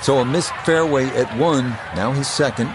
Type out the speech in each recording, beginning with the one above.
So a missed fairway at 1, now his second.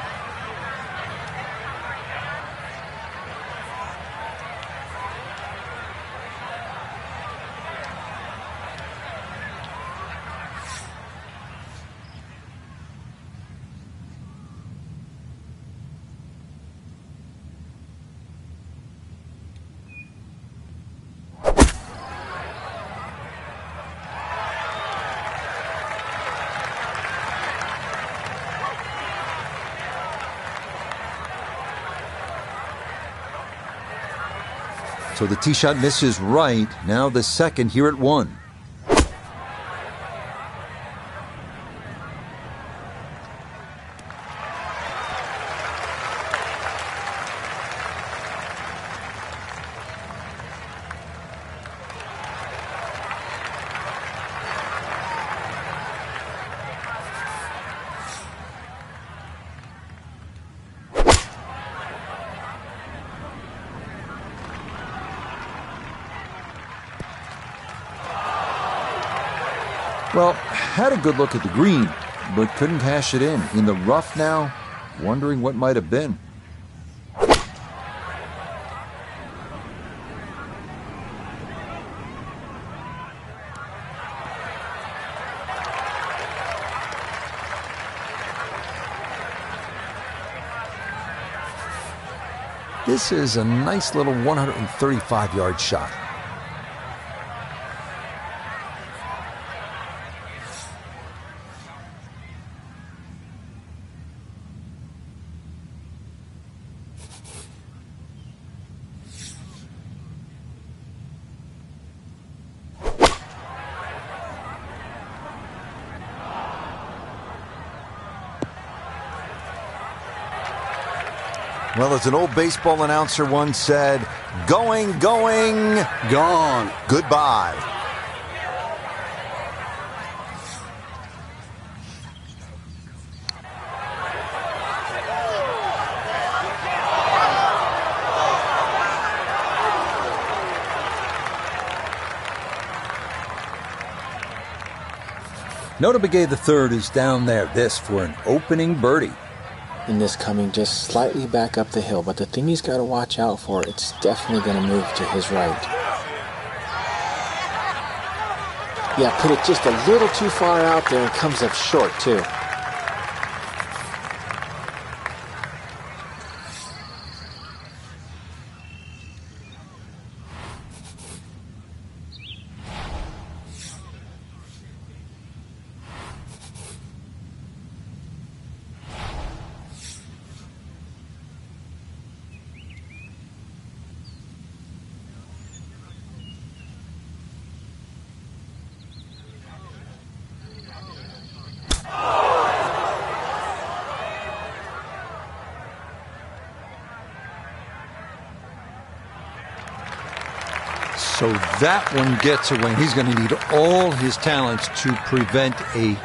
So the tee shot misses right. Now the second here at 1. Well, had a good look at the green, but couldn't cash it in. In the rough now, wondering what might have been. This is a nice little 135-yard shot. Well, as an old baseball announcer once said, going, gone, goodbye. Nota Begay III is down there. This for an opening birdie. And this coming just slightly back up the hill. But the thing he's got to watch out for, it's definitely going to move to his right. Yeah, put it just a little too far out there and comes up short, too. So that one gets away. He's going to need all his talents to prevent a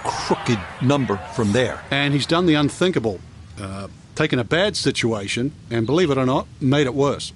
crooked number from there. And he's done the unthinkable. Taken a bad situation and, believe it or not, made it worse.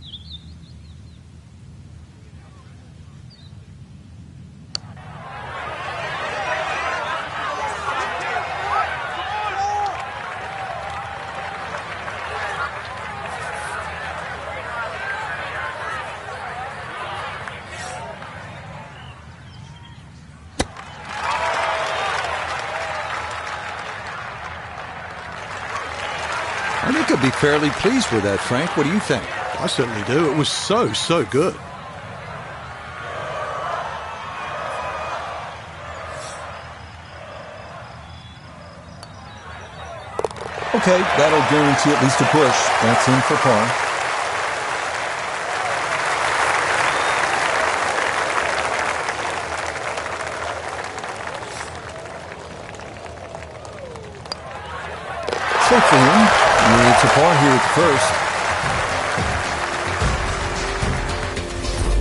I think he'll be fairly pleased with that, Frank. What do you think? I certainly do. It was so good. Okay, that'll guarantee at least a push. That's in for par. Safe for him. It's a par here at the first.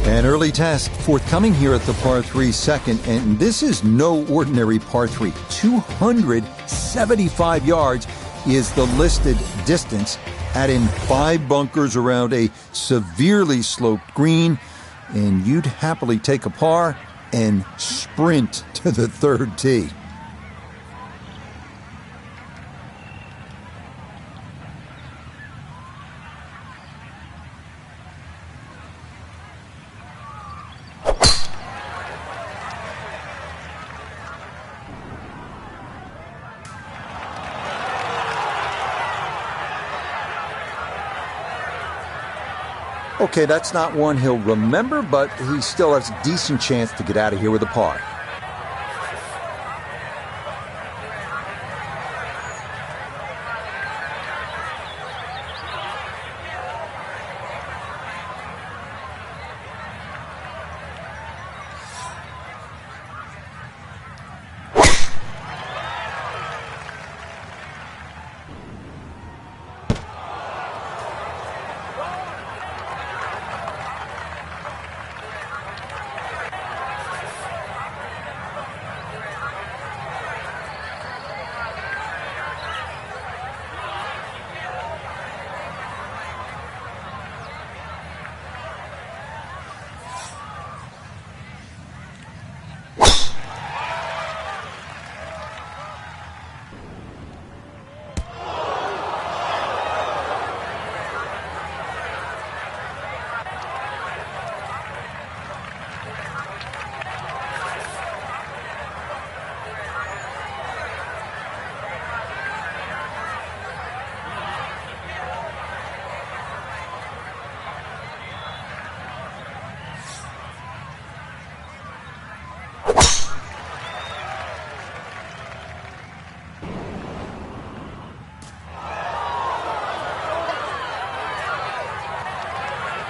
An early test forthcoming here at the par 3 second, and this is no ordinary par 3. 275 yards is the listed distance. Add in 5 bunkers around a severely sloped green, and you'd happily take a par and sprint to the third tee. Okay, that's not one he'll remember, but he still has a decent chance to get out of here with a par.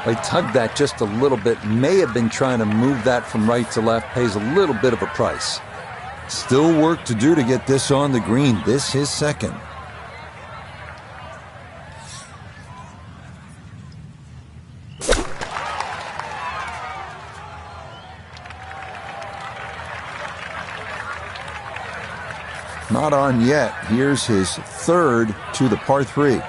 They tugged that just a little bit, may have been trying to move that from right to left, pays a little bit of a price. Still work to do to get this on the green. This is second. Not on yet. Here's his third to the par 3.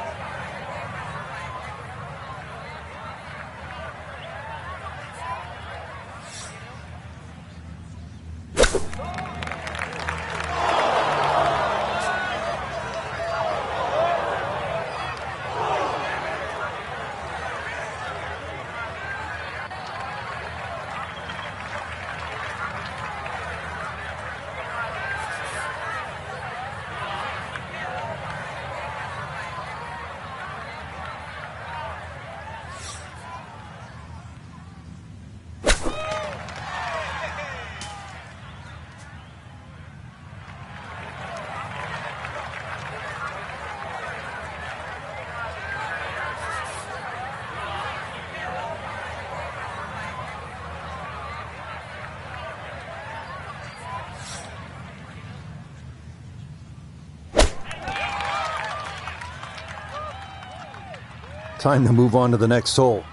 Time to move on to the next hole.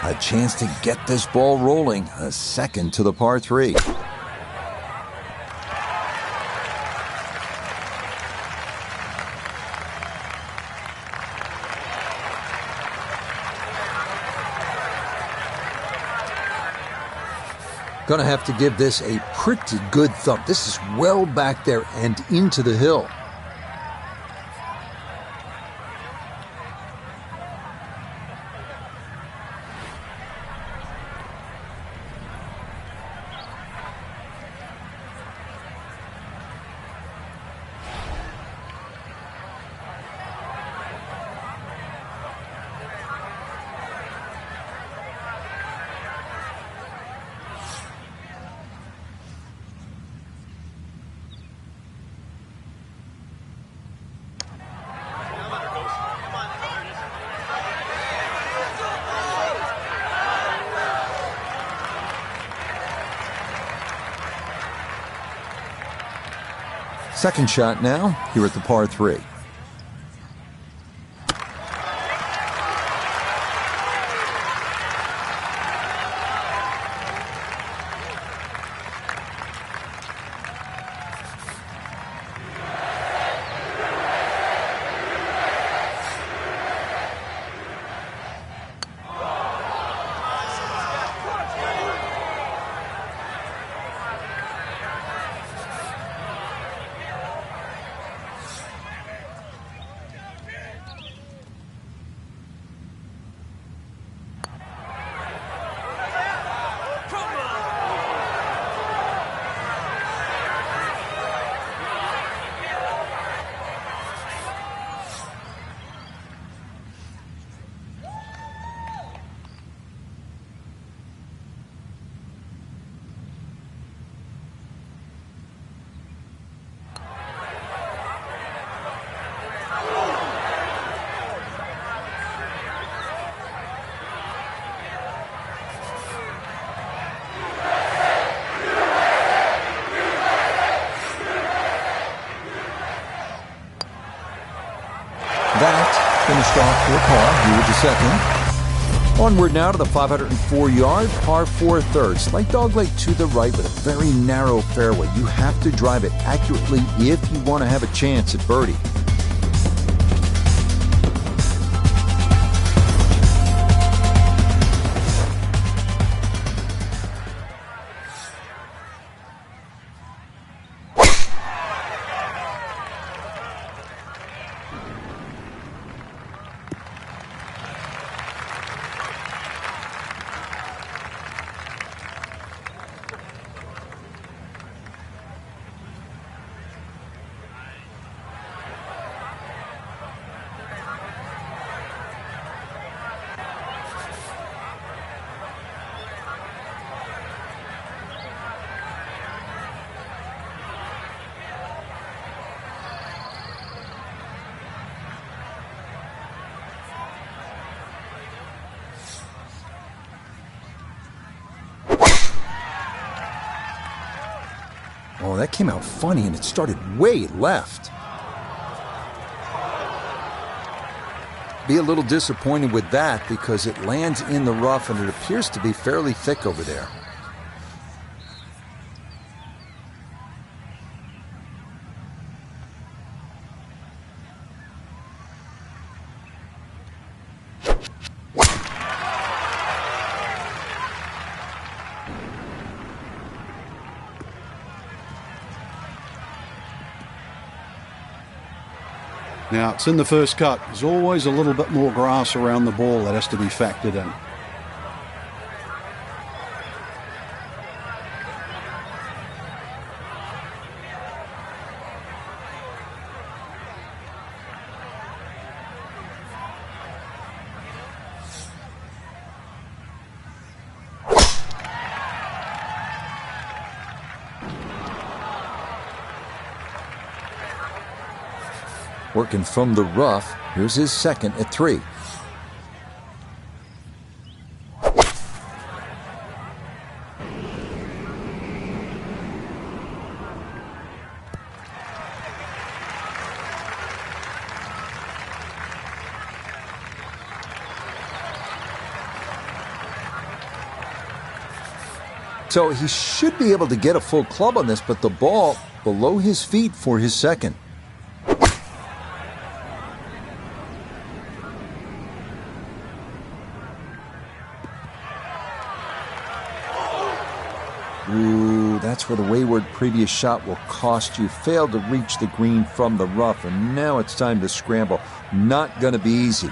A chance to get this ball rolling. A second to the par 3. Gonna have to give this a pretty good thump. This is well back there and into the hill. Second shot now, here at the par 3. second. Onward now to the 504-yard par 4/3. Slight dogleg to the right with a very narrow fairway. You have to drive it accurately if you want to have a chance at birdie. Oh, that came out funny, and it started way left. Be a little disappointed with that because it lands in the rough, and it appears to be fairly thick over there. Now, it's in the first cut. There's always a little bit more grass around the ball that has to be factored in. Working from the rough, here's his second at 3. So he should be able to get a full club on this, but the ball below his feet for his second. Ooh, that's where the wayward previous shot will cost you. Failed to reach the green from the rough, and now it's time to scramble. Not going to be easy.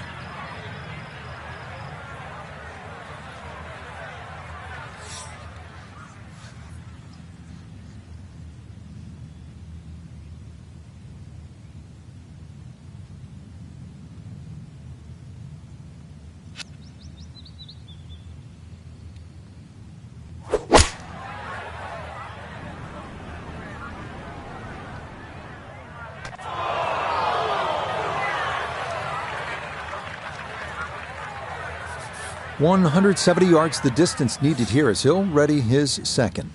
.170 yards the distance needed here as he'll ready his second.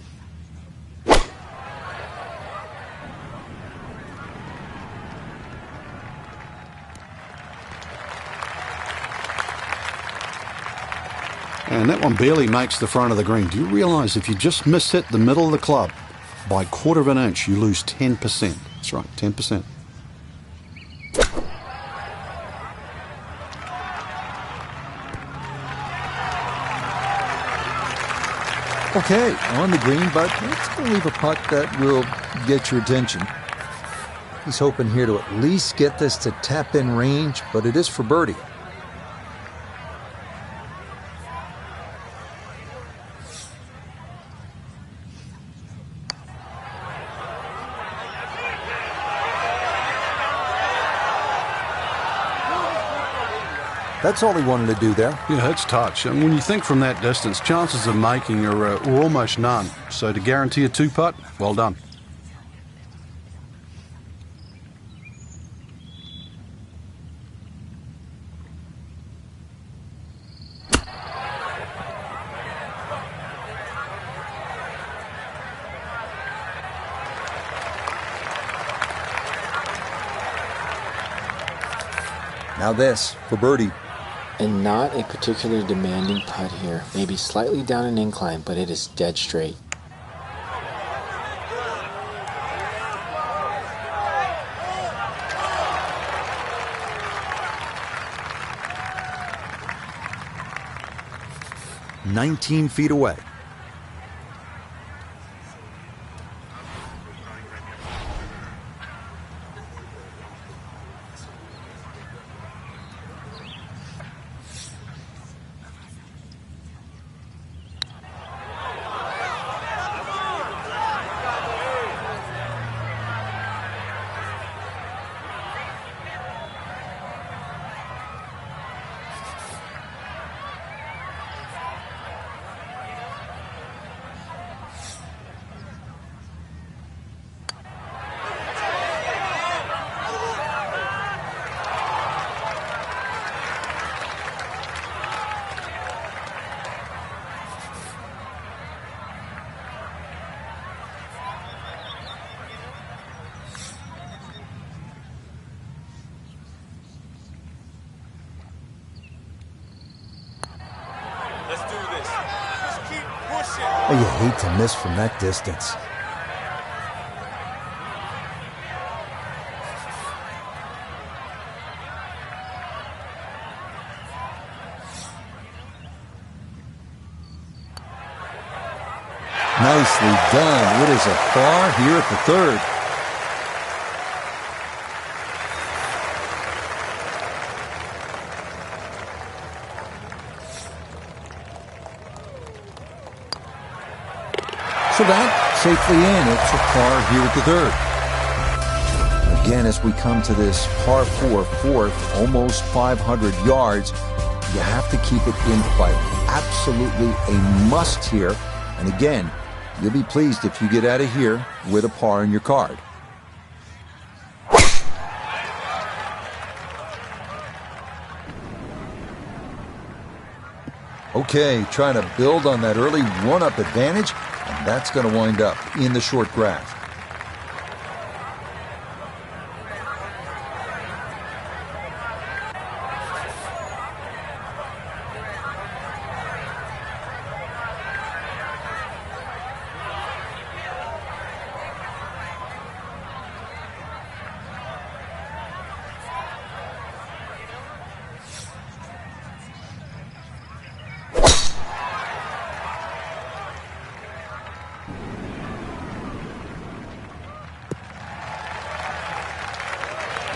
And that one barely makes the front of the green. Do you realize if you just miss hit the middle of the club by a quarter of an inch, you lose 10%? That's right, 10%. Okay, on the green, but let's go leave a putt that will get your attention. He's hoping here to at least get this to tap-in range, but it is for birdie. That's all he wanted to do there. Yeah, it's touch. And when you think from that distance, chances of making are almost none. So to guarantee a 2-putt, well done. Now this for birdie. And not a particularly demanding putt here. Maybe slightly down an incline, but it is dead straight. "19 feet away." Oh, you hate to miss from that distance. Nicely done. It is a par here at the third. So that safely in. It's a par here at the third. Again, as we come to this par 4 fourth, almost 500 yards, you have to keep it in play. Absolutely a must here. And again, you'll be pleased if you get out of here with a par in your card. Okay, trying to build on that early one-up advantage, and that's going to wind up in the short grass.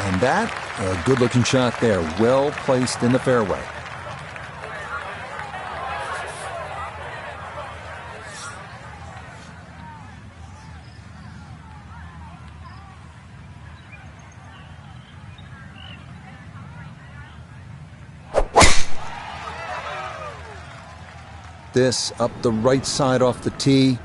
And that, a good-looking shot there, well placed in the fairway. This up the right side off the tee.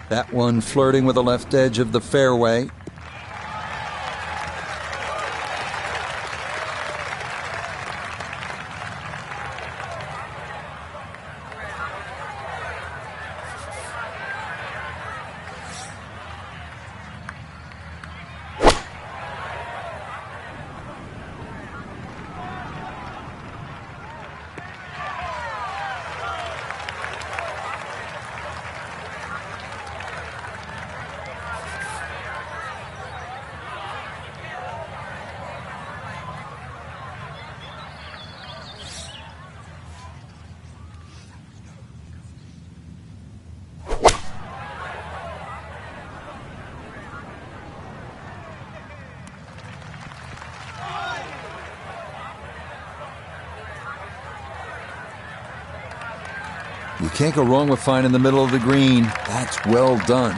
That one flirting with the left edge of the fairway. You can't go wrong with finding the middle of the green. That's well done.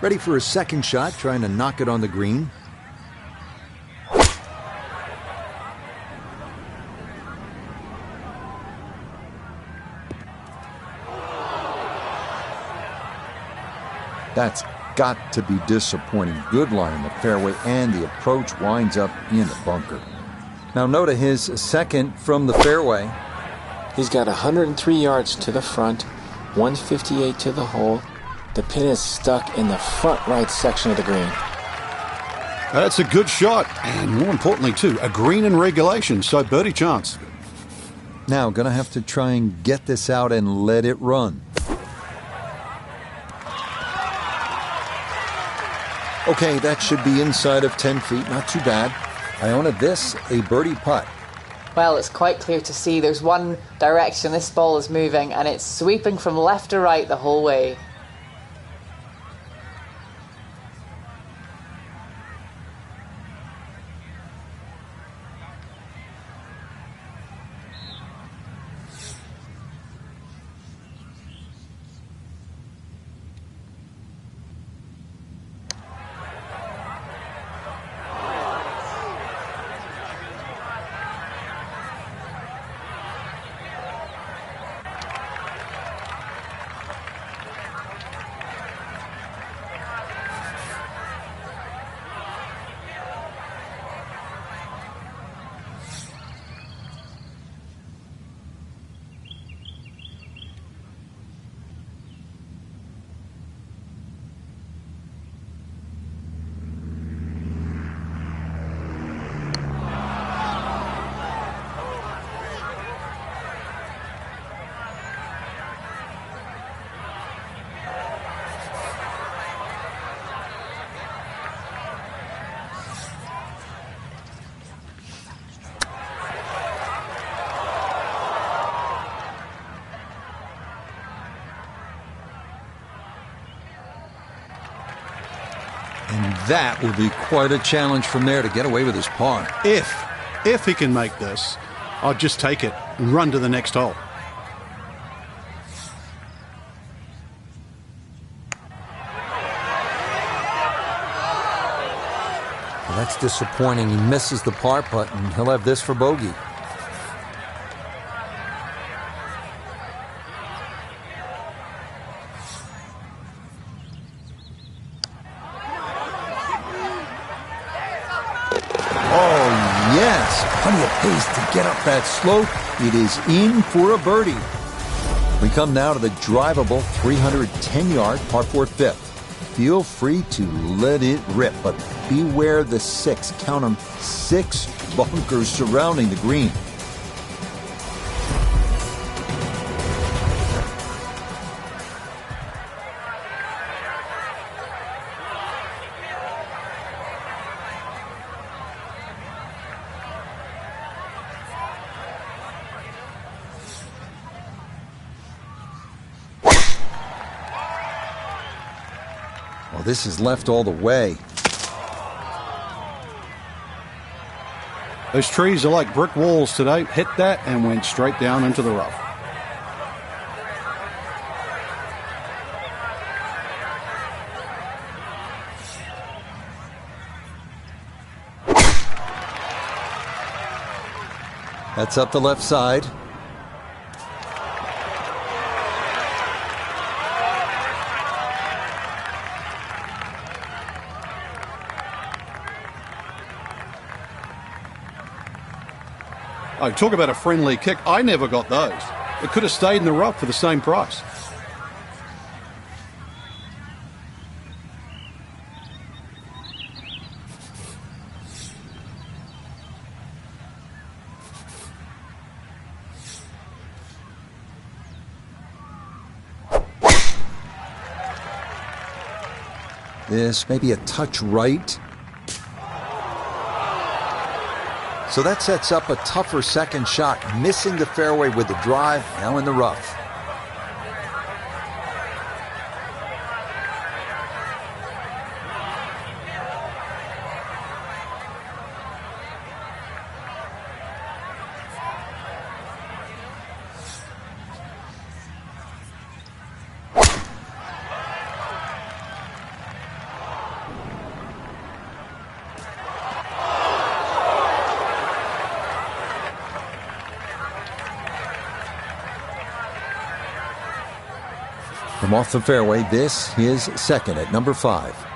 Ready for a second shot, trying to knock it on the green. That's got to be disappointing. Good line in the fairway, and the approach winds up in the bunker. Now Noda, his second from the fairway. He's got 103 yards to the front, 158 to the hole. The pin is stuck in the front right section of the green. That's a good shot, and more importantly too, a green in regulation, so birdie chance. Now gonna have to try and get this out and let it run. Okay, that should be inside of 10 feet, not too bad. Iona, this a birdie putt. Well, it's quite clear to see there's one direction this ball is moving, and it's sweeping from left to right the whole way. And that will be quite a challenge from there to get away with his par. If he can make this, I'll just take it and run to the next hole. Well, that's disappointing. He misses the par putt, and he'll have this for bogey. Plenty of pace to get up that slope. It is in for a birdie. We come now to the drivable 310-yard par 4 fifth. Feel free to let it rip, but beware the 6. Count them, 6 bunkers surrounding the green. Well, this is left all the way. Those trees are like brick walls today. Hit that and went straight down into the rough. That's up the left side. Oh, talk about a friendly kick. I never got those. It could have stayed in the rough for the same price. This may be a touch right. So that sets up a tougher second shot, missing the fairway with the drive, now in the rough. From off the fairway, this is second at number 5.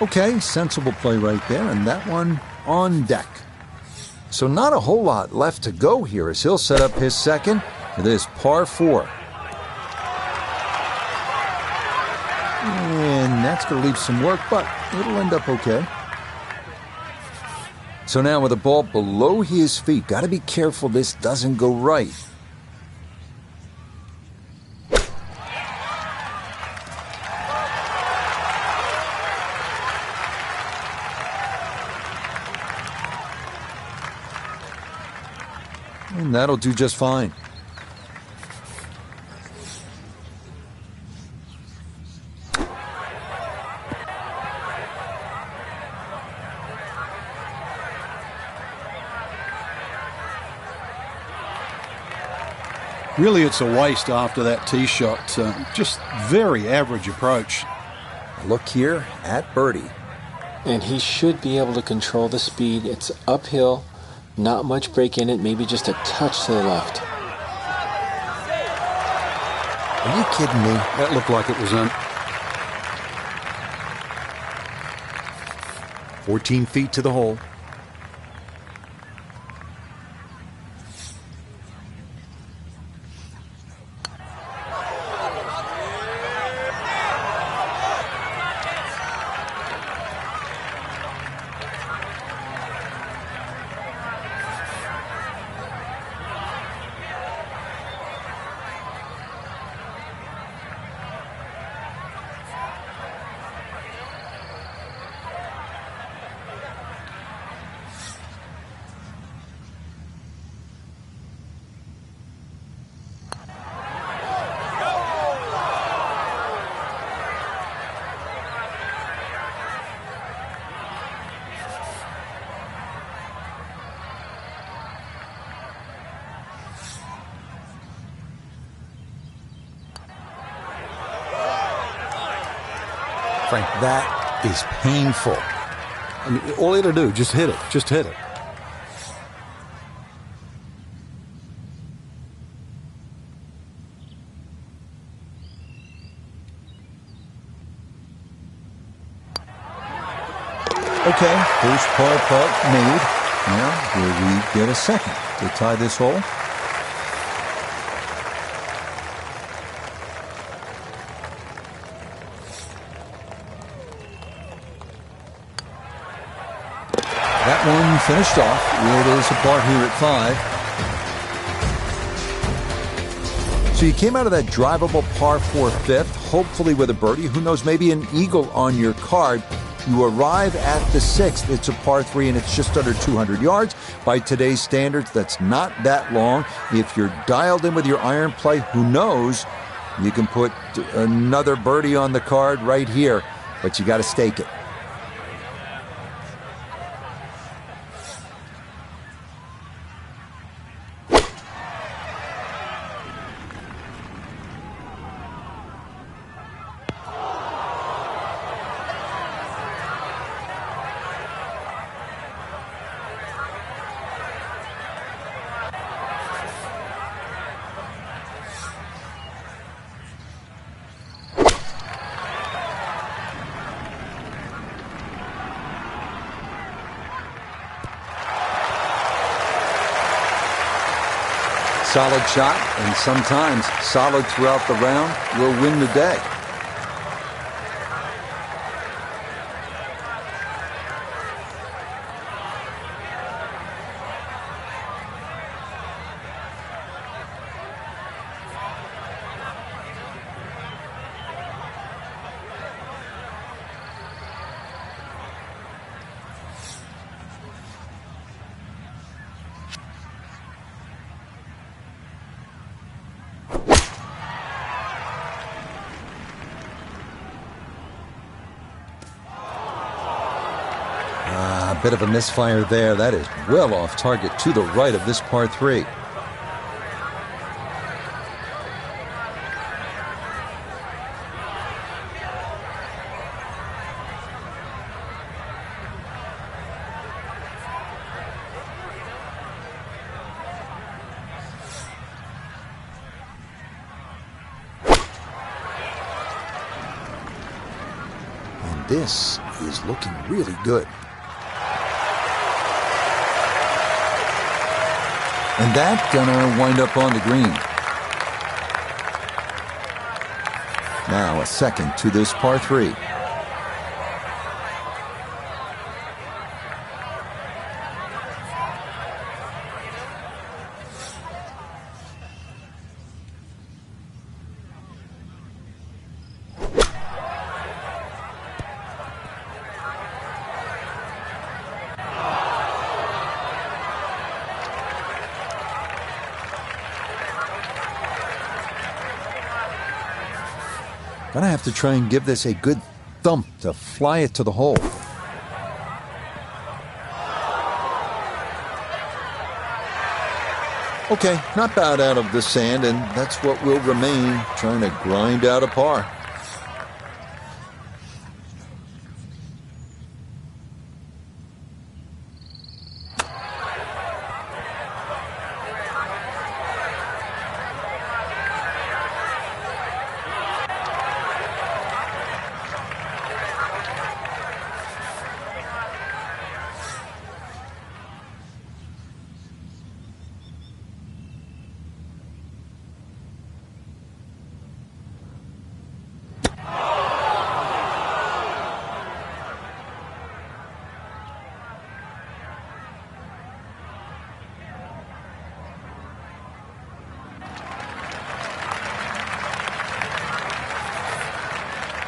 Okay, sensible play right there, and that one on deck. So not a whole lot left to go here as he'll set up his second for this par 4. And that's going to leave some work, but it'll end up okay. So now with the ball below his feet, got to be careful this doesn't go right. And that'll do just fine. Really, it's a waste after that tee shot. Just very average approach. A look here at birdie. And he should be able to control the speed. It's uphill. Not much break in it, maybe just a touch to the left. Are you kidding me? That looked like it was in. 14 feet to the hole. Frank, that is painful. I mean, all you had to do, just hit it. Just hit it. Okay, first par putt made. Now, will we get a second to tie this hole? That one finished off. It is a par here at 5. So you came out of that drivable par 4 fifth, hopefully with a birdie. Who knows, maybe an eagle on your card. You arrive at the 6th. It's a par 3, and it's just under 200 yards. By today's standards, that's not that long. If you're dialed in with your iron play, who knows, you can put another birdie on the card right here, but you got to stake it. Solid shot, and sometimes solid throughout the round will win the day. Bit of a misfire there. That is well off target to the right of this par 3. And this is looking really good. And that gonna wind up on the green. Now a second to this par 3. Gonna have to try and give this a good thump to fly it to the hole. Okay, not bad out of the sand, and that's what will remain, trying to grind out a par.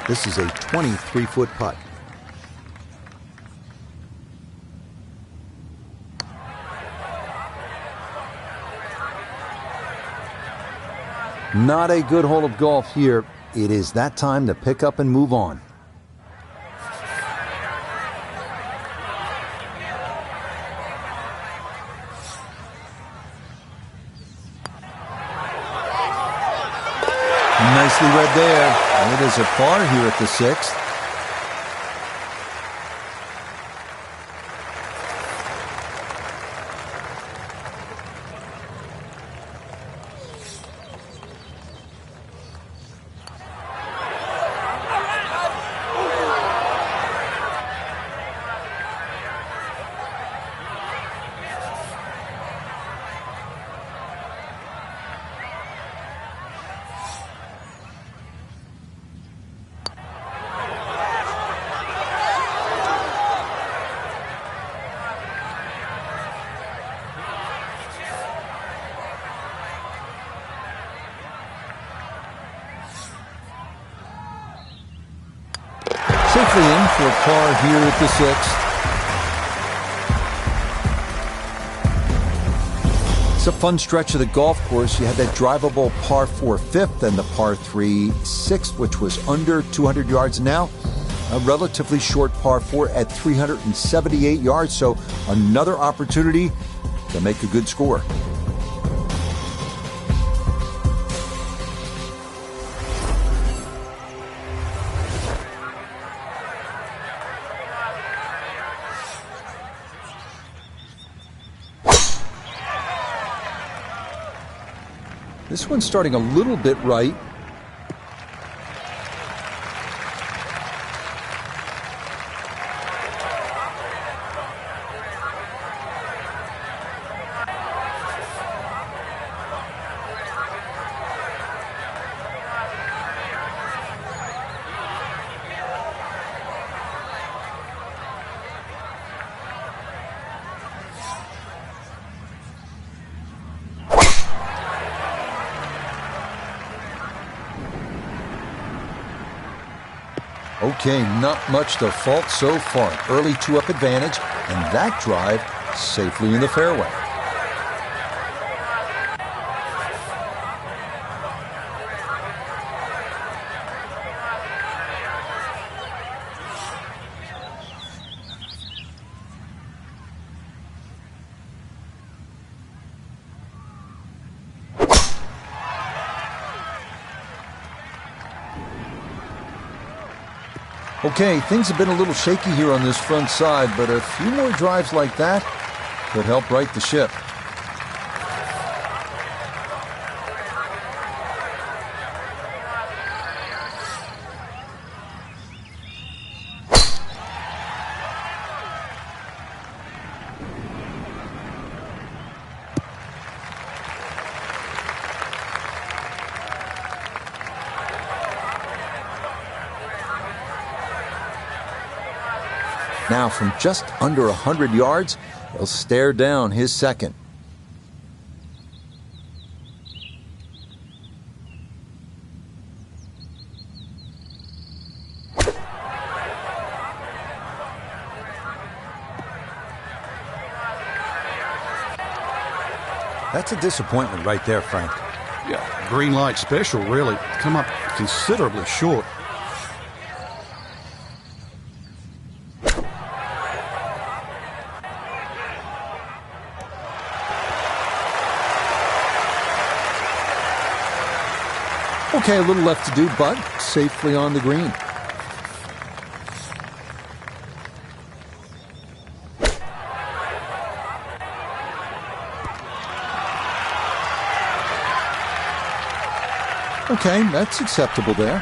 This is a 23-foot putt. Not a good hole of golf here. It is that time to pick up and move on. Nicely read there. And it is a par here at the 6th. Safely in for a par here at the 6th. It's a fun stretch of the golf course. You had that drivable par 4 5th and the par 3 6th, which was under 200 yards. Now, a relatively short par 4 at 378 yards. So another opportunity to make a good score. This one's starting a little bit right. Okay, not much to fault so far. Early 2-up advantage, and that drive safely in the fairway. Okay, things have been a little shaky here on this front side, but a few more drives like that could help right the ship. Now, from just under 100 yards, he'll stare down his second. That's a disappointment right there, Frank. Yeah, green light special, really. Come up considerably short. Okay, a little left to do, but safely on the green. Okay, that's acceptable there.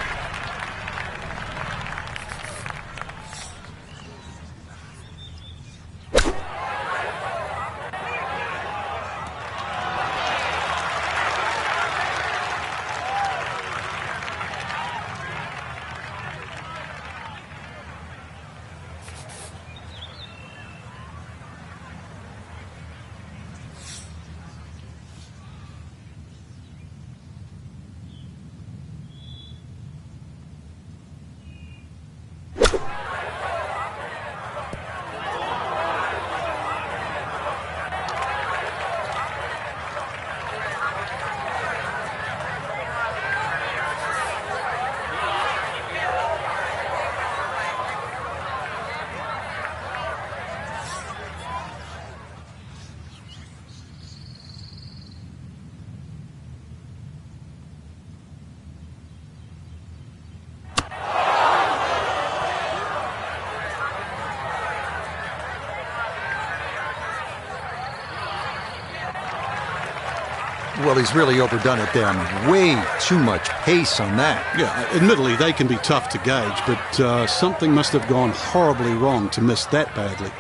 Well, he's really overdone it there. I mean, way too much pace on that. Yeah, admittedly, they can be tough to gauge, but something must have gone horribly wrong to miss that badly.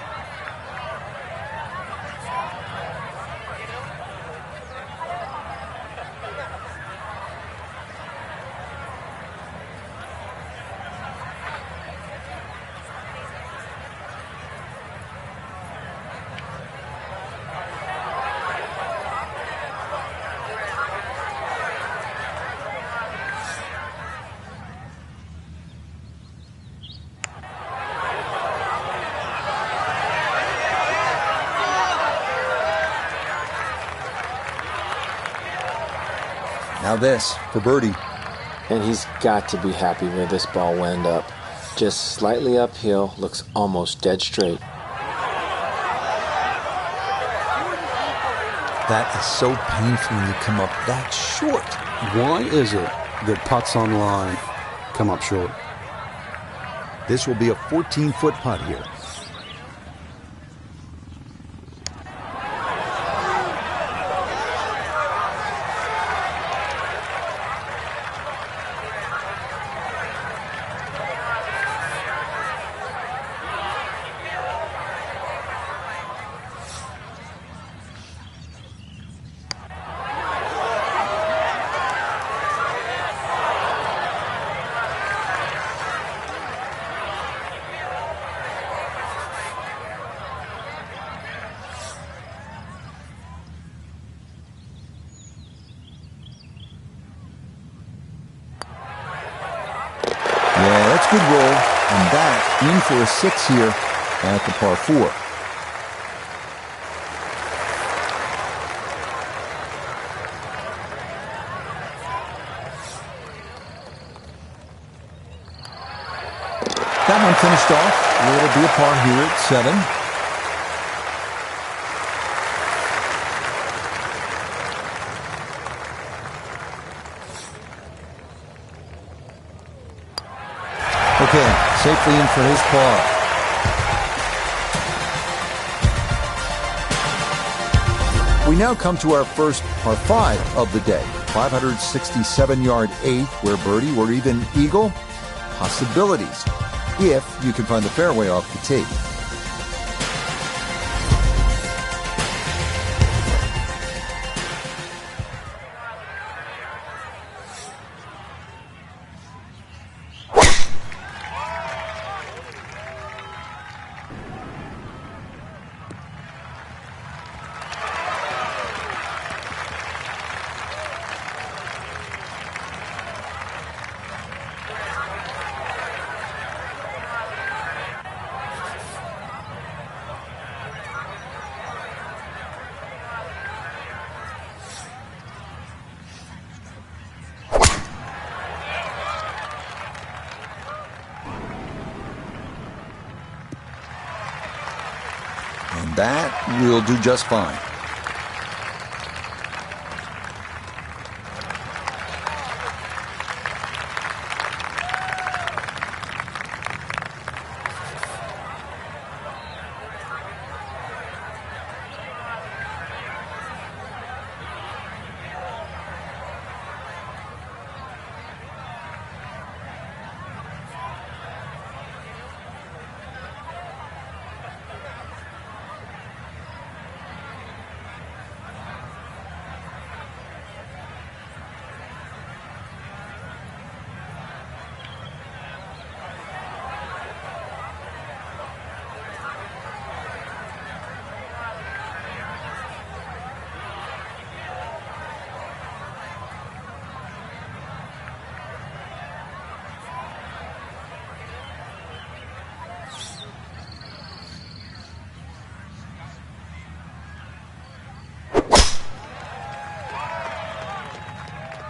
Now this for birdie. And he's got to be happy where this ball wound up. Just slightly uphill, looks almost dead straight. That is so painful when you come up that short. Why is it that putts on line come up short? This will be a 14-foot putt here. Good roll, and that in for a 6 here at the par 4. That one finished off. It'll be a par here at 7. Okay, safely in for his par. We now come to our first par 5 of the day. 567-yard 8th, where birdie or even eagle. Possibilities, if you can find the fairway off the tee. And that will do just fine.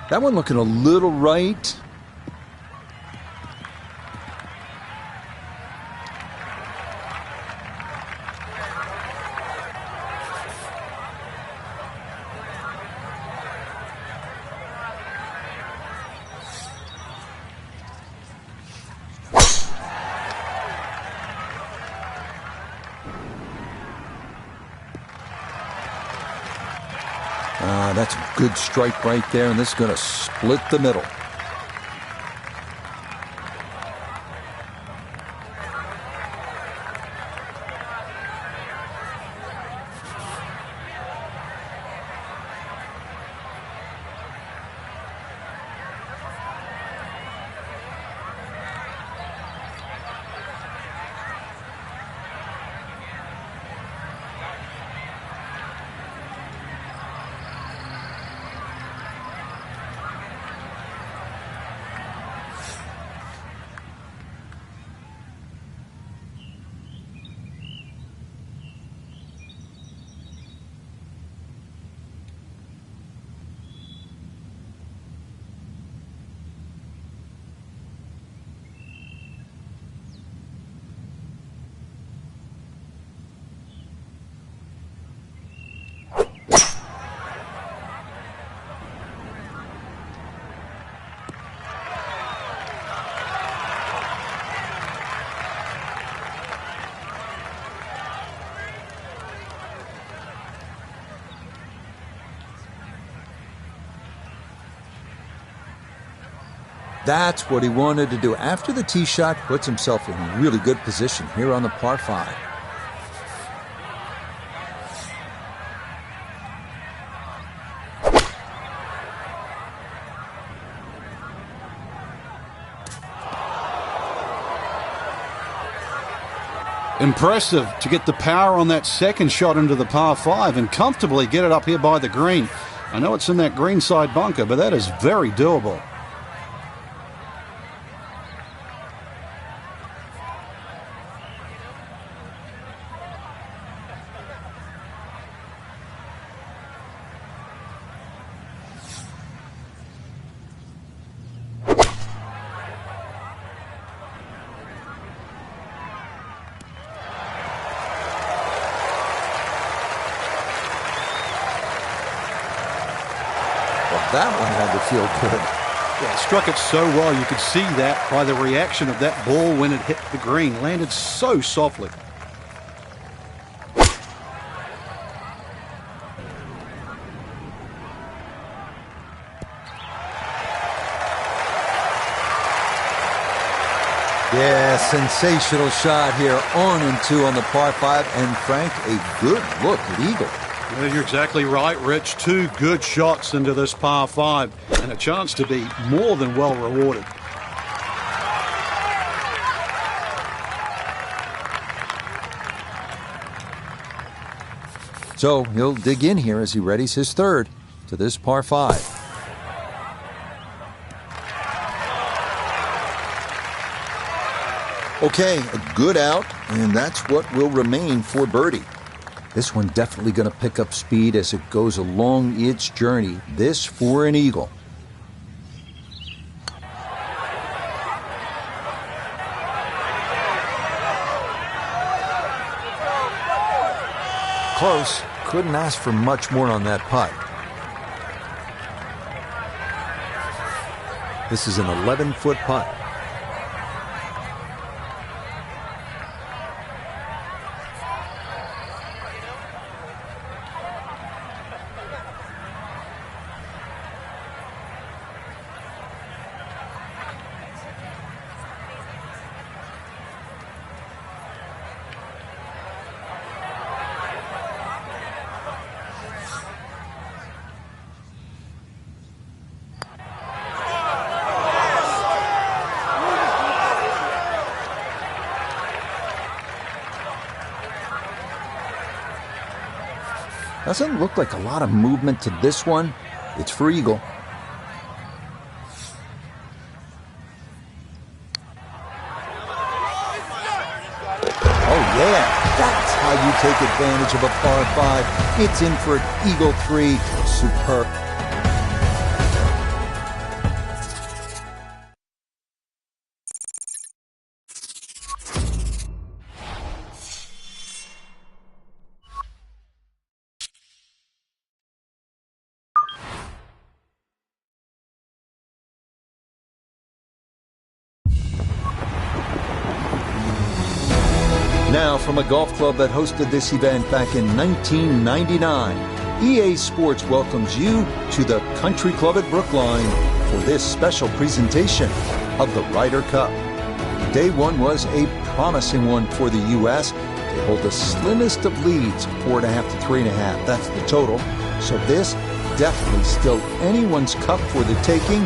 That one looking a little right. That's a good strike right there, and this is going to split the middle. That's what he wanted to do. After the tee shot, puts himself in really good position here on the par 5. Impressive to get the power on that second shot into the par 5 and comfortably get it up here by the green. I know it's in that greenside bunker, but that is very doable. That one had to feel good. Yeah, struck it so well. You could see that by the reaction of that ball when it hit the green. Landed so softly. Yeah, sensational shot here. On and two on the par 5. And Frank, a good look at eagle. Yeah, you're exactly right, Rich. Two good shots into this par 5 and a chance to be more than well rewarded. So he'll dig in here as he readies his third to this par 5. Okay, a good out, and that's what will remain for birdie. This one definitely going to pick up speed as it goes along its journey. This for an eagle. Close. Couldn't ask for much more on that putt. This is an 11-foot putt. Doesn't look like a lot of movement to this one. It's for eagle. Oh yeah, that's how you take advantage of a par 5. It's in for an eagle 3. Superb. Now, from a golf club that hosted this event back in 1999, EA Sports welcomes you to the Country Club at Brookline for this special presentation of the Ryder Cup. Day one was a promising one for the U.S. They hold the slimmest of leads, 4.5 to 3.5. That's the total. So this definitely still anyone's cup for the taking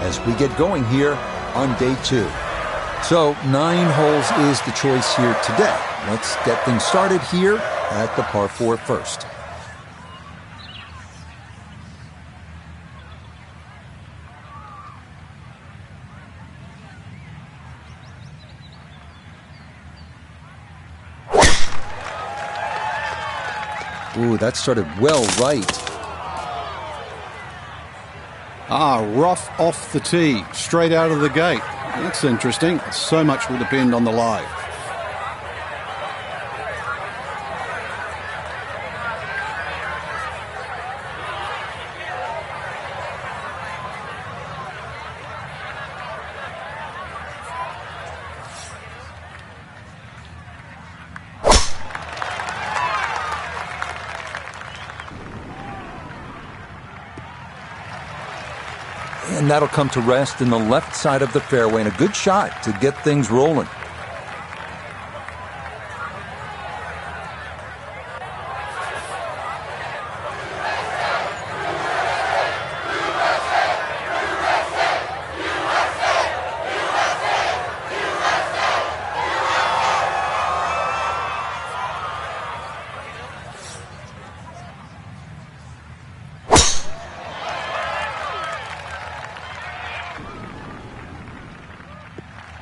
as we get going here on day 2. So 9 holes is the choice here today. Let's get things started here at the par 4 first. Ooh, that started well right. Rough off the tee, straight out of the gate. That's interesting. So much will depend on the lie. And that'll come to rest in the left side of the fairway, and a good shot to get things rolling.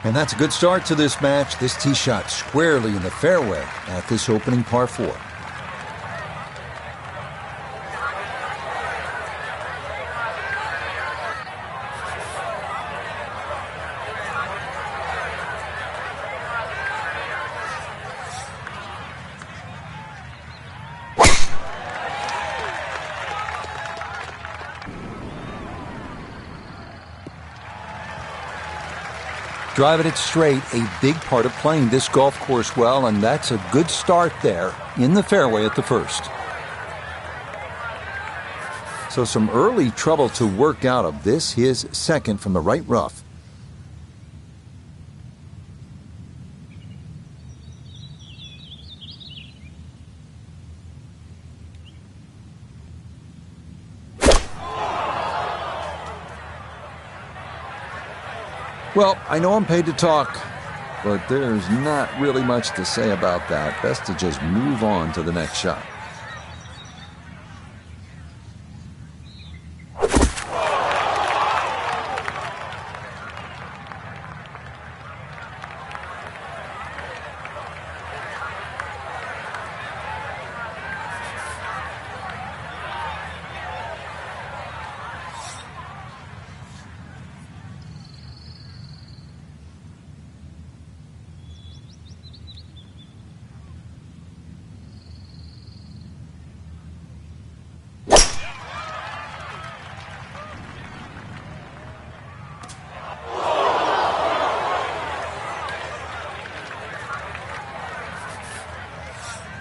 And that's a good start to this match. This tee shot squarely in the fairway at this opening par 4. driving it straight, a big part of playing this golf course well, and that's a good start there in the fairway at the first. So some early trouble to work out of this, his second from the right rough. Well, I know I'm paid to talk, but there's not really much to say about that. Best to just move on to the next shot.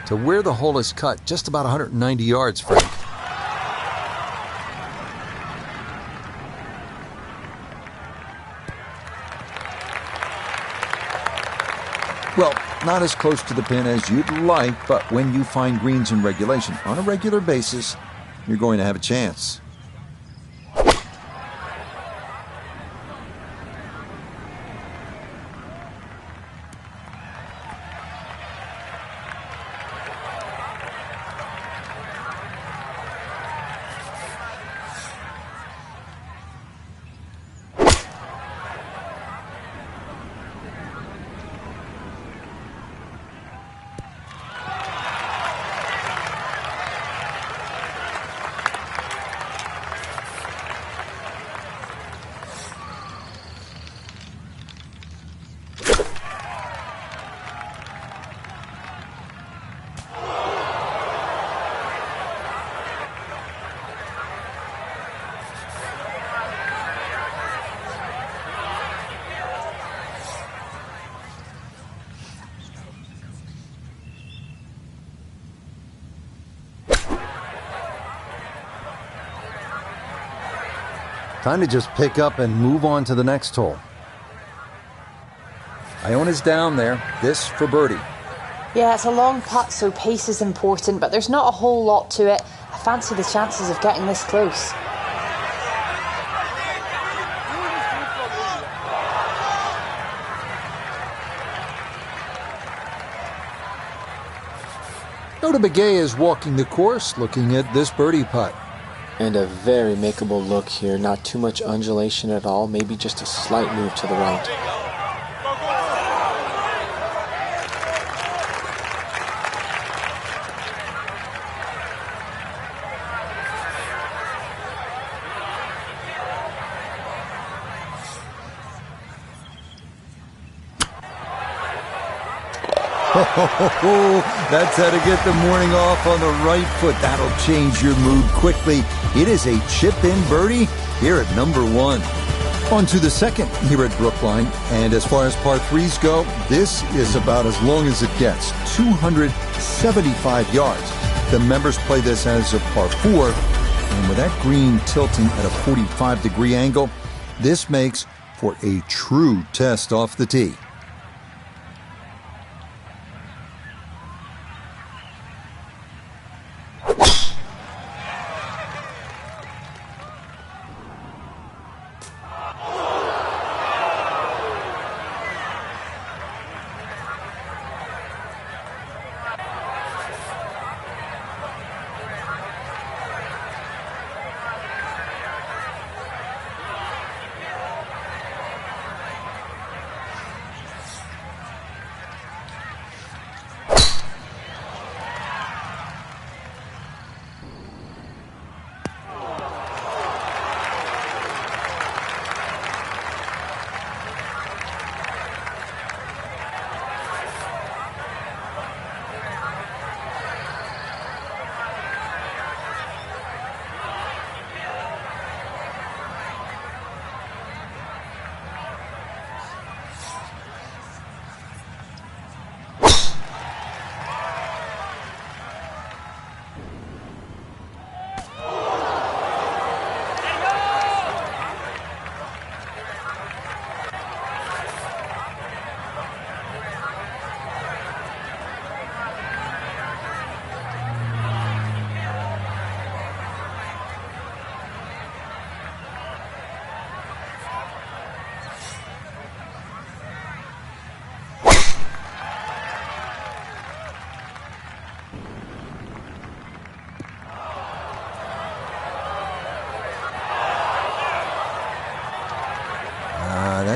To where the hole is cut, just about 190 yards, Frank. Well, not as close to the pin as you'd like, but when you find greens in regulation on a regular basis, you're going to have a chance. Time to just pick up and move on to the next hole. Iona's down there. This for birdie. Yeah, it's a long putt, so pace is important, but there's not a whole lot to it. I fancy the chances of getting this close. Nota Begay is walking the course, looking at this birdie putt. And a very makeable look here. Not too much undulation at all. Maybe just a slight move to the right. That's how to get the morning off on the right foot. That'll change your mood quickly. It is a chip-in birdie here at number 1. On to the second here at Brookline. And as far as par 3s go, this is about as long as it gets. 275 yards. The members play this as a par 4. And with that green tilting at a 45-degree angle, this makes for a true test off the tee.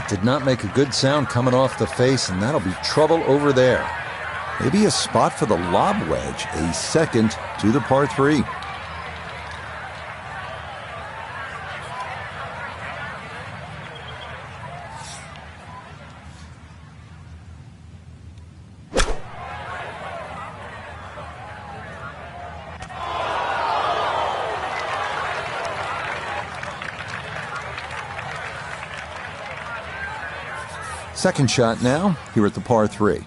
did not make a good sound coming off the face, and that'll be trouble over there. Maybe a spot for the lob wedge, a second to the par 3. Second shot now, here at the par 3.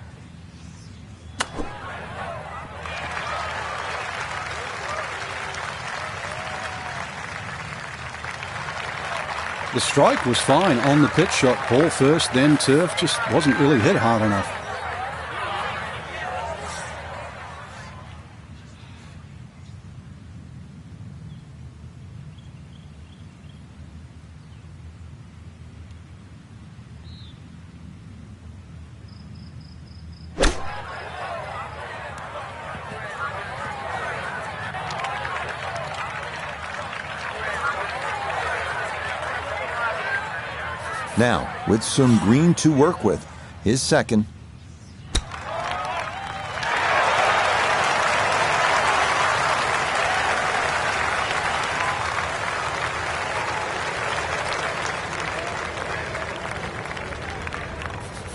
The strike was fine on the pitch shot. Ball first, then turf. Just wasn't really hit hard enough. Now, with some green to work with, his second.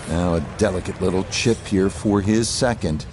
Now a delicate little chip here for his second.